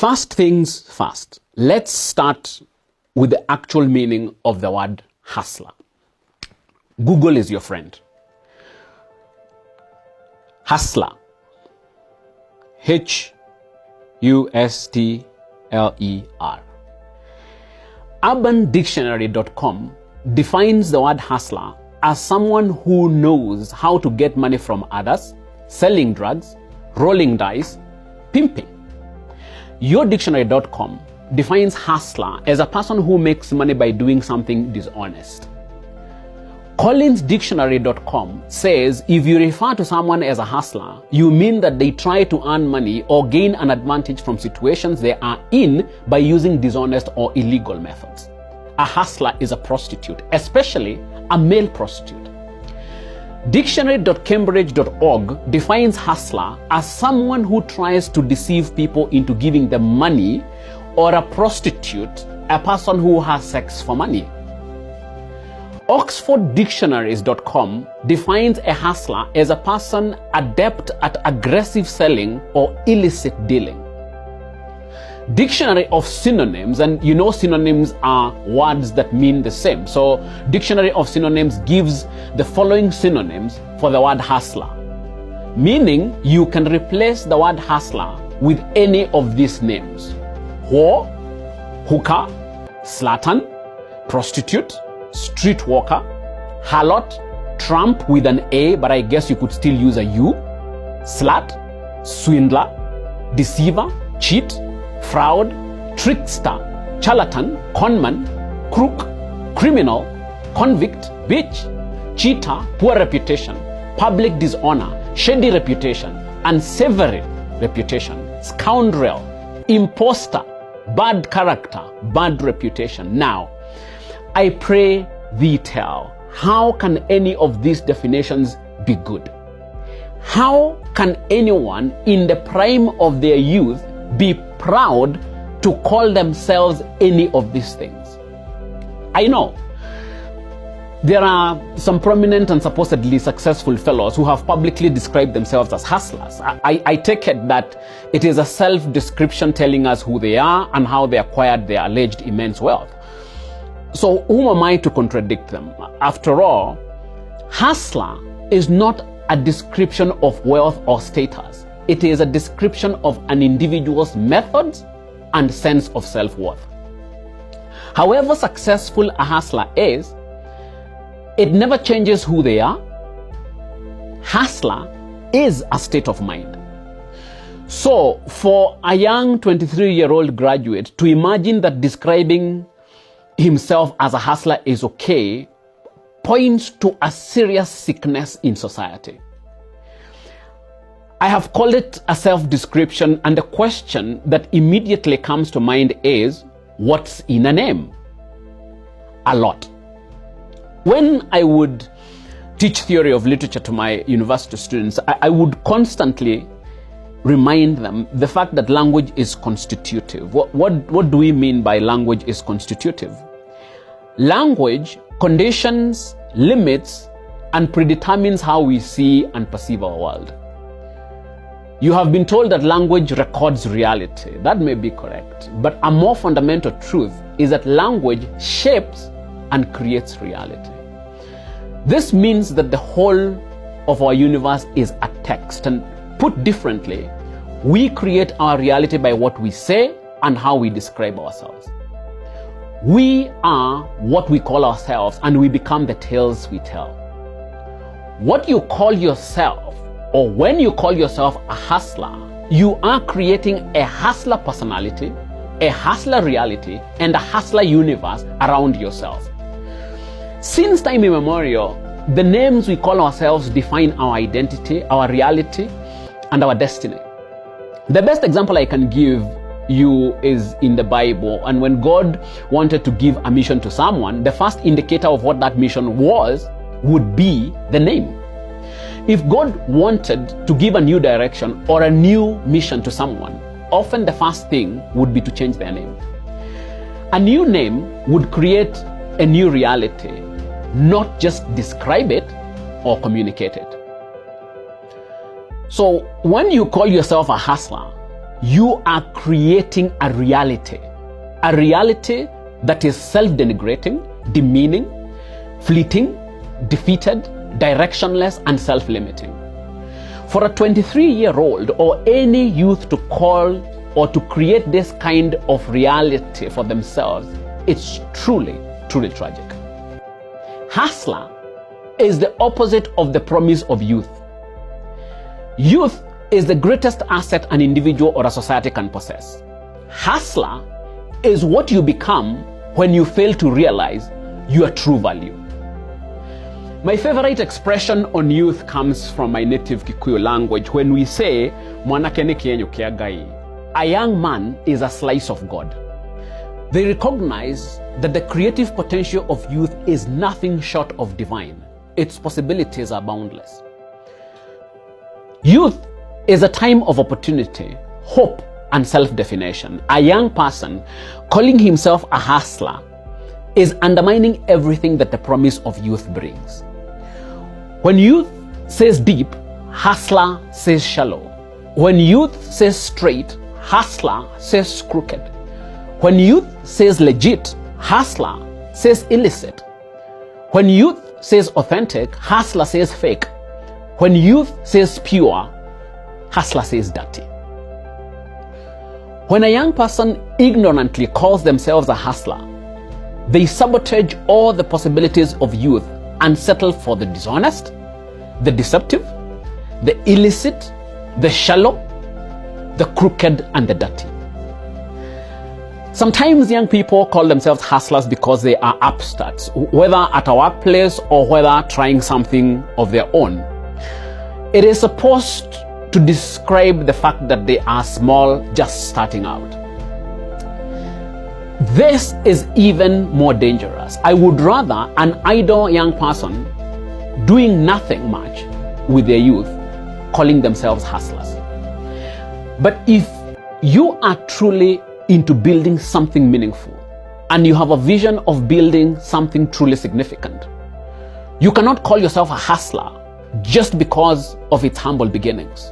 First things first, let's start with the actual meaning of the word hustler. Google is your friend. Hustler. H-U-S-T-L-E-R. UrbanDictionary.com defines the word hustler as someone who knows how to get money from others, selling drugs, rolling dice, pimping. YourDictionary.com defines hustler as a person who makes money by doing something dishonest. CollinsDictionary.com says if you refer to someone as a hustler, you mean that they try to earn money or gain an advantage from situations they are in by using dishonest or illegal methods. A hustler is a prostitute, especially a male prostitute. Dictionary.cambridge.org defines hustler as someone who tries to deceive people into giving them money, or a prostitute, a person who has sex for money. OxfordDictionaries.com defines a hustler as a person adept at aggressive selling or illicit dealing. Dictionary of Synonyms, and you know synonyms are words that mean the same. So Dictionary of Synonyms gives the following synonyms for the word hustler, meaning you can replace the word hustler with any of these names: whore, hooker, slattern, prostitute, streetwalker, harlot, tramp with an A, but I guess you could still use a U, slut, swindler, deceiver, cheat, fraud, trickster, charlatan, conman, crook, criminal, convict, bitch, cheater, poor reputation, public dishonor, shady reputation, unsavory reputation, scoundrel, imposter, bad character, bad reputation. Now, I pray thee tell, how can any of these definitions be good? How can anyone in the prime of their youth be proud to call themselves any of these things? I know there are some prominent and supposedly successful fellows who have publicly described themselves as hustlers. I take it that it is a self-description telling us who they are and how they acquired their alleged immense wealth. So who am I to contradict them? After all, hustler is not a description of wealth or status. It is a description of an individual's methods and sense of self-worth. However successful a hustler is, it never changes who they are. Hustler is a state of mind. So for a young 23-year-old graduate to imagine that describing himself as a hustler is okay points to a serious sickness in society. I have called it a self-description, and the question that immediately comes to mind is, what's in a name? A lot. When I would teach theory of literature to my university students, I would constantly remind them the fact that language is constitutive. What do we mean by language is constitutive? Language conditions, limits, and predetermines how we see and perceive our world. You have been told that language records reality. That may be correct, but a more fundamental truth is that language shapes and creates reality. This means that the whole of our universe is a text, and put differently, we create our reality by what we say and how we describe ourselves. We are what we call ourselves, and we become the tales we tell. What you call yourself, or when you call yourself a hustler, you are creating a hustler personality, a hustler reality, and a hustler universe around yourself. Since time immemorial, the names we call ourselves define our identity, our reality, and our destiny. The best example I can give you is in the Bible, and when God wanted to give a mission to someone, the first indicator of what that mission was would be the name. If God wanted to give a new direction or a new mission to someone, often the first thing would be to change their name. A new name would create a new reality, not just describe it or communicate it. So when you call yourself a hustler, you are creating a reality that is self-denigrating, demeaning, fleeting, defeated, directionless, and self-limiting. For a 23-year-old or any youth to call or to create this kind of reality for themselves, it's truly, truly tragic. Hustler is the opposite of the promise of youth. Youth is the greatest asset an individual or a society can possess. Hustler is what you become when you fail to realize your true value. My favorite expression on youth comes from my native Kikuyu language when we say, "Mwanake ni kienyo kia Ngai." A young man is a slice of God. They recognize that the creative potential of youth is nothing short of divine. Its possibilities are boundless. Youth is a time of opportunity, hope, and self-definition. A young person calling himself a hustler is undermining everything that the promise of youth brings. When youth says deep, hustler says shallow. When youth says straight, hustler says crooked. When youth says legit, hustler says illicit. When youth says authentic, hustler says fake. When youth says pure, hustler says dirty. When a young person ignorantly calls themselves a hustler, they sabotage all the possibilities of youth and settle for the dishonest, the deceptive, the illicit, the shallow, the crooked, and the dirty. Sometimes young people call themselves hustlers because they are upstarts, whether at a workplace or whether trying something of their own. It is supposed to describe the fact that they are small, just starting out. This is even more dangerous. I would rather an idle young person doing nothing much with their youth calling themselves hustlers. But if you are truly into building something meaningful and you have a vision of building something truly significant, you cannot call yourself a hustler just because of its humble beginnings.